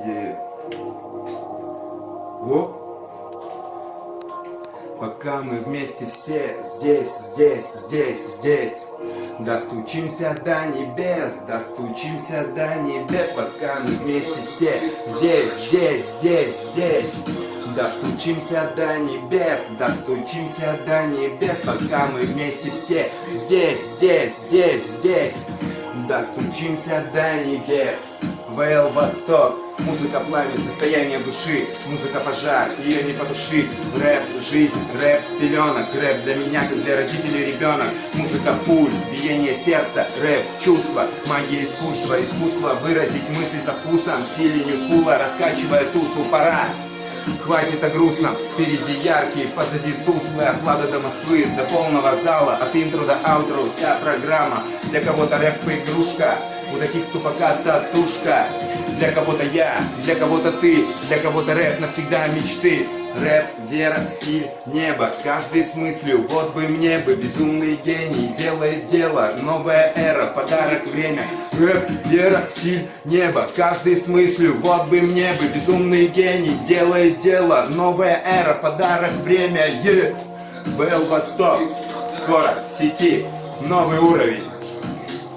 И... О! Пока мы вместе все здесь, здесь, здесь, здесь, достучимся до небес, достучимся до небес. Пока мы вместе все здесь, здесь, здесь, здесь, достучимся до небес, достучимся до небес. Пока мы вместе все здесь, здесь, здесь, здесь, достучимся до небес. ВЛ Восток. Музыка пламя, состояние души. Музыка пожар, ее не потуши. Рэп, жизнь, рэп с пеленок. Рэп для меня, как для родителей ребенок. Музыка пульс, биение сердца. Рэп, чувство, магия искусства. Искусство выразить мысли со вкусом. В стиле ньюскула, раскачивая тусу. Пора. Хватит о грустном, впереди яркий, позади тусклый, от Лада до Москвы, до полного зала, от интро до аутро, вся программа. Для кого-то рэп игрушка, у таких тупака татушка. Для кого-то я, для кого-то ты, для кого-то рэп навсегда мечты. Рэп, вера, стиль, небо, каждый с мыслью, вот бы мне бы. Безумный гений делает дело, новая эра, подарок, время. Рэп, вера, стиль, небо, каждый с мыслью, вот бы мне бы. Безумный гений делает дело, новая эра, подарок, время. ВЛ Восток, скоро в сети новый уровень.